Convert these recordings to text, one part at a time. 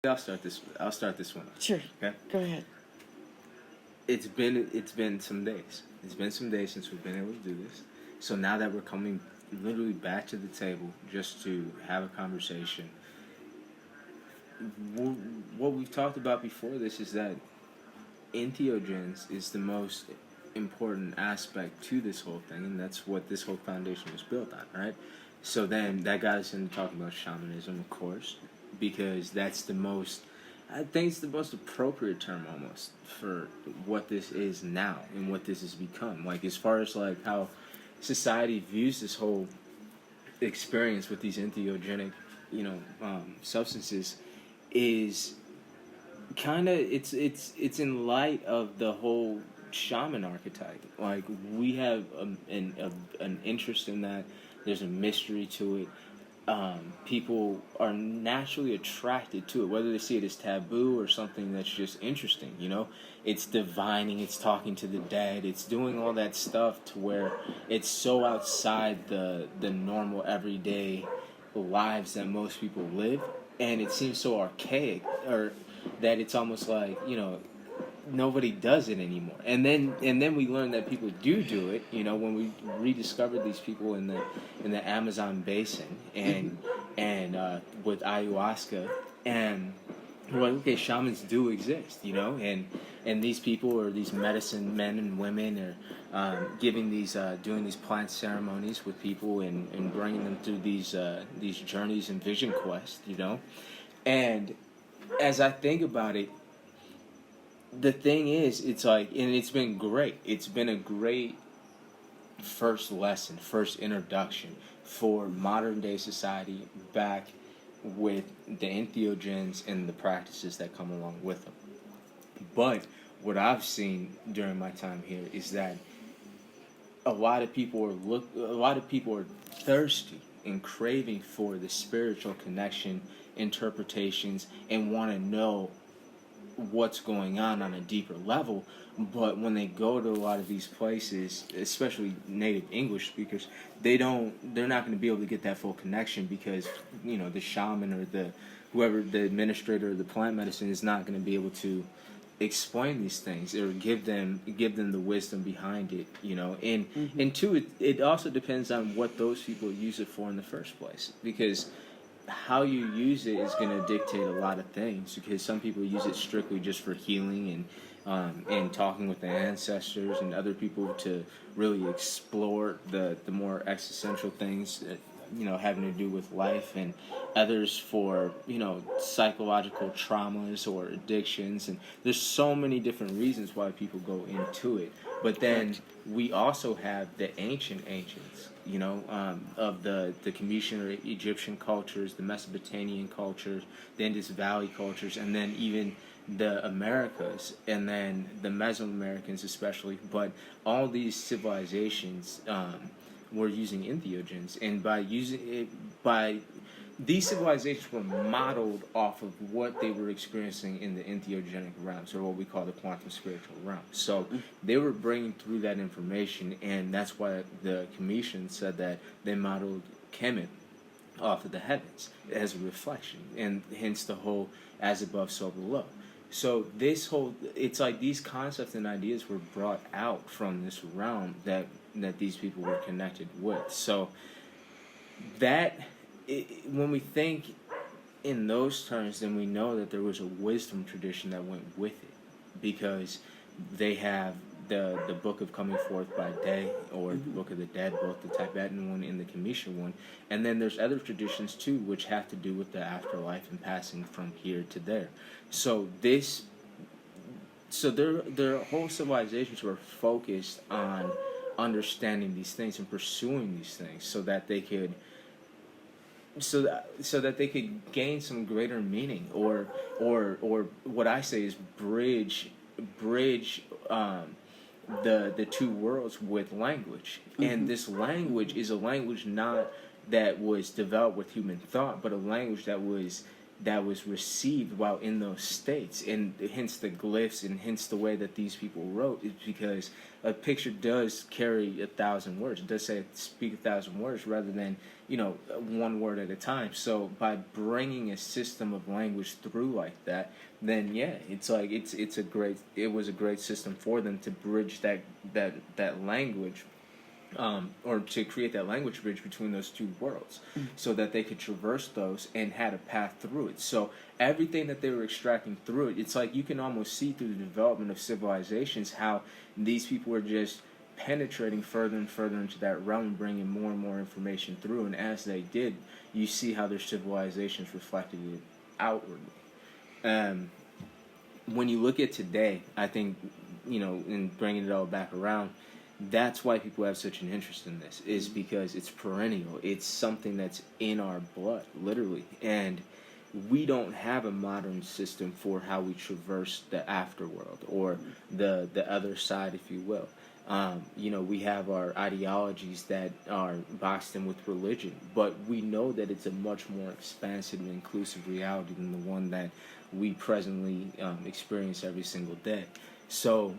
I'll start this one. Sure. Okay. Go ahead. It's been some days. It's been some days since we've been able to do this. So now that we're coming literally back to the table just to have a conversation, what we've talked about before this is that entheogens is the most important aspect to this whole thing, and that's what this whole foundation was built on, right? So then that got us into talking about shamanism, of course, because that's the most, I think it's the most appropriate term almost for what this is now and what this has become. Like, as far as like how society views this whole experience with these entheogenic, substances, is kind of it's in light of the whole shaman archetype. Like, we have an interest in that. There's a mystery to it. People are naturally attracted to it, whether they see it as taboo or something that's just interesting. It's divining, it's talking to the dead, it's doing all that stuff to where it's so outside the normal everyday lives that most people live, and it seems so archaic, or that it's almost like nobody does it anymore. And then we learned that people do it. When we rediscovered these people in the Amazon basin and with ayahuasca, and we're like, okay, shamans do exist, and these people, or these medicine men and women, are doing these plant ceremonies with people and bringing them through these journeys and vision quests, and as I think about it, the thing is, it's like, and it's been great. It's been a great first lesson, first introduction for modern day society back with the entheogens and the practices that come along with them. But what I've seen during my time here is that a lot of people are thirsty and craving for the spiritual connection, interpretations, and want to know what's going on a deeper level. But when they go to a lot of these places, especially native English speakers, they're not going to be able to get that full connection, because the shaman or whoever the administrator of the plant medicine is not going to be able to explain these things or give them the wisdom behind it, and two, it also depends on what those people use it for in the first place, because how you use it is going to dictate a lot of things, because some people use it strictly just for healing and talking with the ancestors, and other people to really explore the more existential things that, having to do with life, and others for psychological traumas or addictions. And there's so many different reasons why people go into it. But then we also have the ancients, of the Cometian or Egyptian cultures, the Mesopotamian cultures, the Indus Valley cultures, and then even the Americas, and then the Mesoamericans especially. But all these civilizations were using entheogens, and these civilizations were modeled off of what they were experiencing in the entheogenic realms, or what we call the quantum spiritual realm. So they were bringing through that information, and that's why the Cometians said that they modeled Kemet off of the heavens as a reflection, and hence the whole as above, so below. So it's like these concepts and ideas were brought out from this realm that these people were connected with. So when we think in those terms, then we know that there was a wisdom tradition that went with it, because they have the Book of Coming Forth by Day, or the Book of the Dead, both the Tibetan one and the Cometian one. And then there's other traditions too, which have to do with the afterlife and passing from here to there. So their whole civilizations were focused on understanding these things and pursuing these things, so that they could gain some greater meaning, or what I say is bridge the two worlds with language. And this language is a language not that was developed with human thought, but a language that was that was received while in those states, and hence the glyphs, and hence the way that these people wrote, is because a picture does carry 1,000 words. It does say speak 1,000 words rather than, one word at a time. So by bringing a system of language through like that, then yeah, it's like it was a great system for them to bridge that language, or to create that language bridge between those two worlds, so that they could traverse those and had a path through it. So everything that they were extracting through it, it's like you can almost see through the development of civilizations how these people were just penetrating further and further into that realm, bringing more and more information through. And as they did, you see how their civilizations reflected it outwardly. When you look at today, I think, in bringing it all back around, that's why people have such an interest in this, is because it's perennial. It's something that's in our blood, literally. And we don't have a modern system for how we traverse the afterworld, or the other side, if you will. We have our ideologies that are boxed in with religion, but we know that it's a much more expansive and inclusive reality than the one that we presently experience every single day. So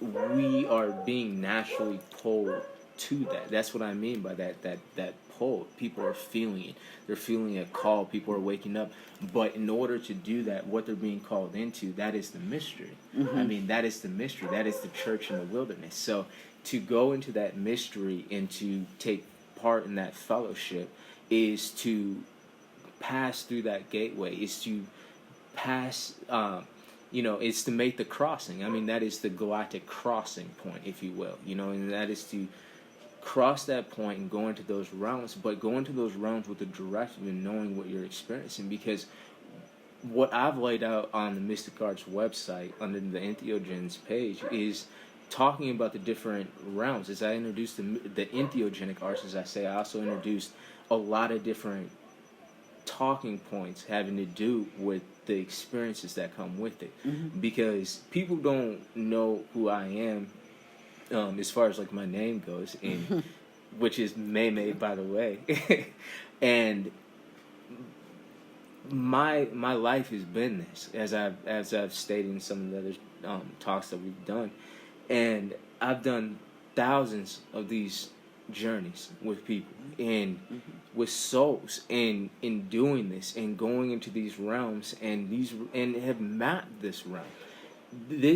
we are being naturally pulled to that. That's what I mean by that pull. People are feeling it. They're feeling a call. People are waking up. But in order to do that, what they're being called into, that is the mystery. I mean, that is the mystery. That is the church in the wilderness. So to go into that mystery and to take part in that fellowship is to pass through that gateway, is to pass, it's to make the crossing. I mean, that is the galactic crossing point, if you will, and that is to cross that point and go into those realms, but go into those realms with the direction and knowing what you're experiencing. Because what I've laid out on the Mystic Arts website under the Entheogens page is talking about the different realms. As I introduced the entheogenic arts, as I say, I also introduced a lot of different talking points having to do with the experiences that come with it. Because people don't know who I am, as far as like my name goes, and which is May, by the way. And my life has been this, as I've stated in some of the other talks that we've done, and I've done thousands of these journeys with people and with souls, and in doing this and going into these realms and have mapped this realm.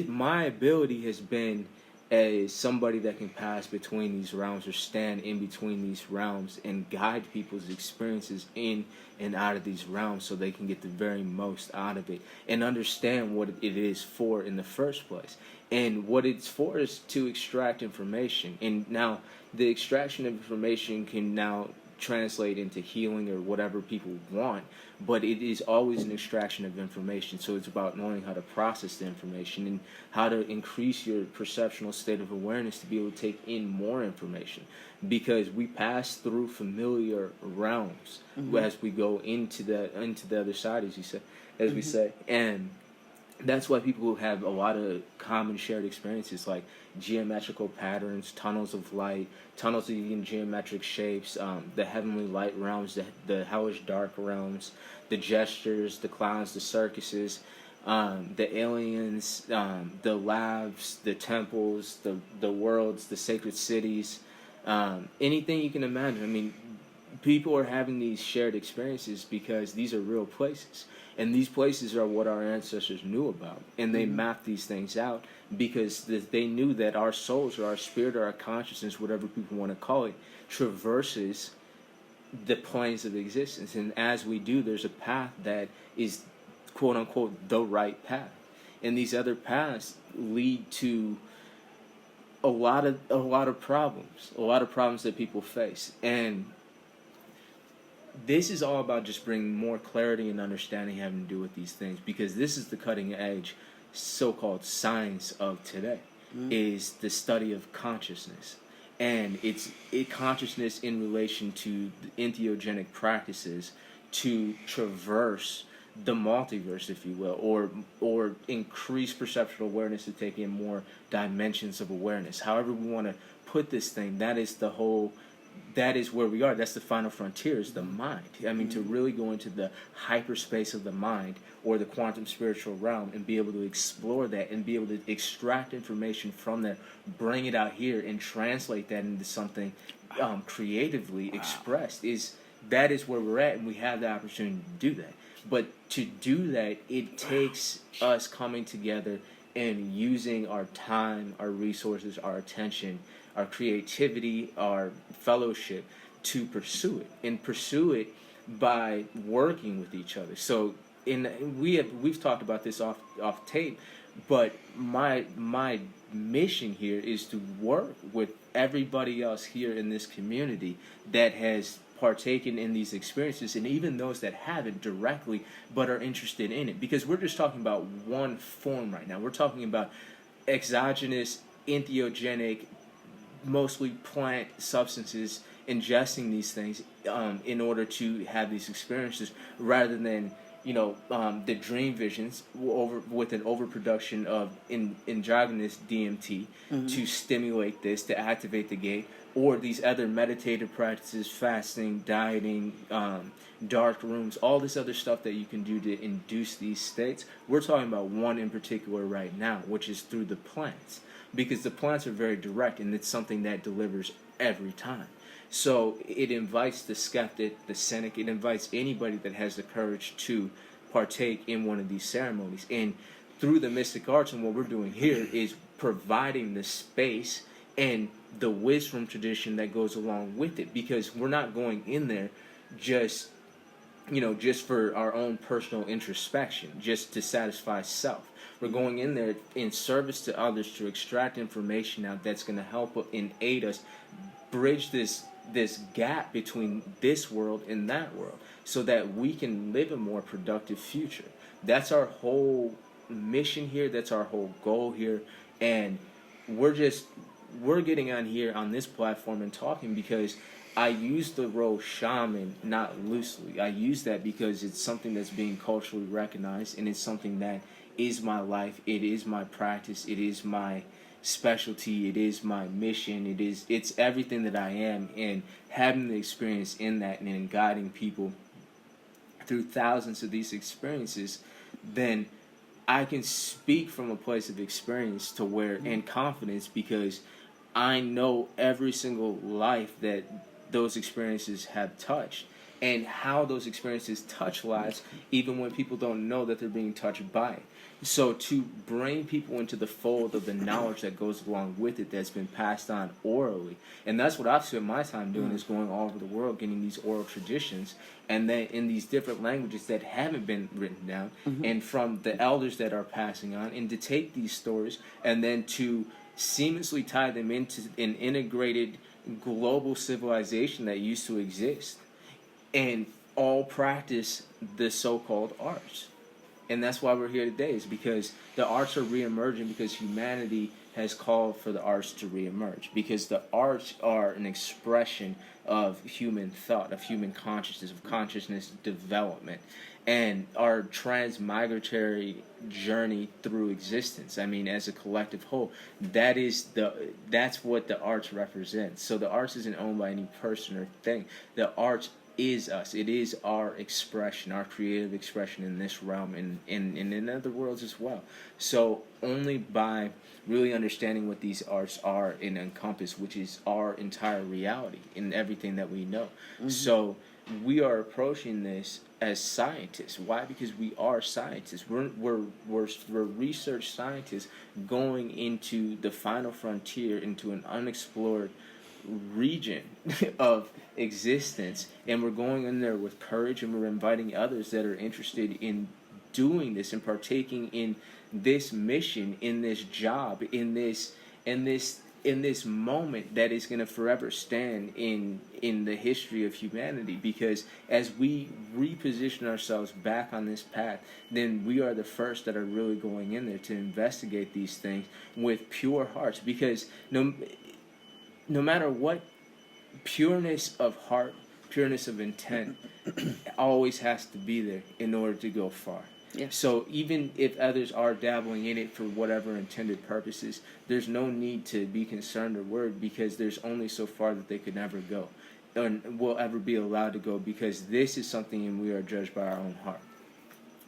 My ability has been as somebody that can pass between these realms, or stand in between these realms and guide people's experiences in and out of these realms, so they can get the very most out of it and understand what it is for in the first place. And what it's for is to extract information. And now the extraction of information can now translate into healing or whatever people want, but it is always an extraction of information. So it's about knowing how to process the information and how to increase your perceptual state of awareness to be able to take in more information, because we pass through familiar realms as we go into the other side, as we say. And that's why people have a lot of common shared experiences, like geometrical patterns, tunnels of light, tunnels in geometric shapes, the heavenly light realms, the hellish dark realms, the gestures, the clowns, the circuses, the aliens, the labs, the temples, the worlds, the sacred cities, anything you can imagine. I mean, people are having these shared experiences because these are real places. And these places are what our ancestors knew about. And they mapped these things out because they knew that our souls, or our spirit, or our consciousness, whatever people want to call it, traverses the planes of existence. And as we do, there's a path that is, quote unquote, the right path. And these other paths lead to a lot of problems that people face. And this is all about just bringing more clarity and understanding having to do with these things, because this is the cutting edge so-called science of today, is the study of consciousness. And it's consciousness in relation to the entheogenic practices to traverse the multiverse, if you will, or increase perceptual awareness to take in more dimensions of awareness. However we want to put this thing, that is the whole that is where we are. That's the final frontier, is the mind. I mean, to really go into the hyperspace of the mind, or the quantum spiritual realm, and be able to explore that and be able to extract information from there, bring it out here, and translate that into something creatively expressed, that is where we're at, and we have the opportunity to do that. But to do that, it takes us coming together and using our time, our resources, our attention, our creativity, our fellowship to pursue it, and pursue it by working with each other. So we've talked about this off tape, but my mission here is to work with everybody else here in this community that has partaken in these experiences, and even those that haven't directly but are interested in it, because we're just talking about one form right now. We're talking about exogenous, entheogenic, mostly plant substances, ingesting these things in order to have these experiences, rather than the dream visions with an overproduction of endogenous DMT to stimulate this, to activate the gate, or these other meditative practices, fasting, dieting, dark rooms, all this other stuff that you can do to induce these states. We're talking about one in particular right now, which is through the plants, because the plants are very direct, and it's something that delivers every time. So it invites the skeptic, the cynic, it invites anybody that has the courage to partake in one of these ceremonies. And through the mystic arts, and what we're doing here is providing the space and the wisdom tradition that goes along with it, because we're not going in there just for our own personal introspection, just to satisfy self. We're going in there in service to others, to extract information out that's going to help and aid us bridge this gap between this world and that world, so that we can live a more productive future. That's our whole mission here. That's our whole goal here. And we're getting on here on this platform and talking because I use the role shaman not loosely. I use that because it's something that's being culturally recognized, and it's something that is my life. It is my practice. It is my specialty. It is my mission. It's everything that I am, and having the experience in that and in guiding people through thousands of these experiences, then I can speak from a place of experience to where, and confidence, because I know every single life that those experiences have touched, and how those experiences touch lives even when people don't know that they're being touched by it. So to bring people into the fold of the knowledge that goes along with it, that's been passed on orally, and that's what I've spent my time doing, is going all over the world getting these oral traditions, and then in these different languages that haven't been written down, and from the elders that are passing on, and to take these stories and then to seamlessly tie them into an integrated global civilization that used to exist, and all practice the so-called arts. And that's why we're here today, is because the arts are re-emerging, because humanity has called for the arts to re-emerge, because the arts are an expression of human thought, of human consciousness, of consciousness development, and our transmigratory journey through existence. I mean, as a collective whole, that's what the arts represents. So the arts isn't owned by any person or thing. The arts is us. It is our expression, our creative expression in this realm, and in other worlds as well. So only by really understanding what these arts are and encompass, which is our entire reality in everything that we know. So we are approaching this as scientists. Why? Because we are scientists. We're research scientists going into the final frontier, into an unexplored region of existence, and we're going in there with courage, and we're inviting others that are interested in doing this and partaking in this mission, in this job, in this moment that is going to forever stand in the history of humanity. Because as we reposition ourselves back on this path, then we are the first that are really going in there to investigate these things with pure hearts, because no matter what, pureness of heart, pureness of intent always has to be there in order to go far. Yeah. So even if others are dabbling in it for whatever intended purposes, there's no need to be concerned or worried, because there's only so far that they could never go. will ever be allowed to go, because this is something, and we are judged by our own heart.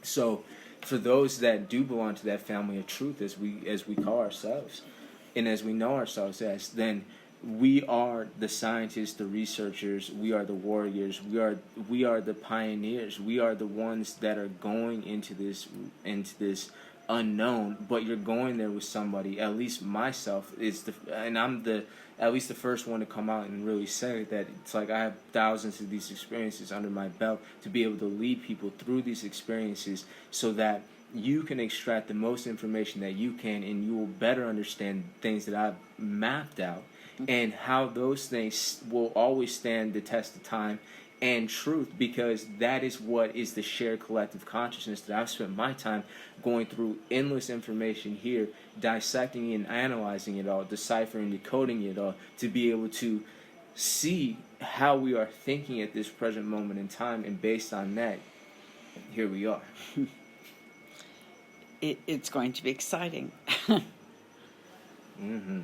So, for those that do belong to that family of truth, as we call ourselves, and as we know ourselves as, then we are the scientists, the researchers, we are the warriors, we are the pioneers, we are the ones that are going into this unknown. But you're going there with somebody. At least myself and I'm at least the first one to come out and really say that it's like I have thousands of these experiences under my belt to be able to lead people through these experiences, so that you can extract the most information that you can, and you will better understand things that I've mapped out, and how those things will always stand the test of time and truth, because that is what is the shared collective consciousness that I've spent my time going through endless information here, dissecting and analyzing it all, deciphering, decoding it all, to be able to see how we are thinking at this present moment in time, and based on that, here we are. It's going to be exciting. Mm-hmm.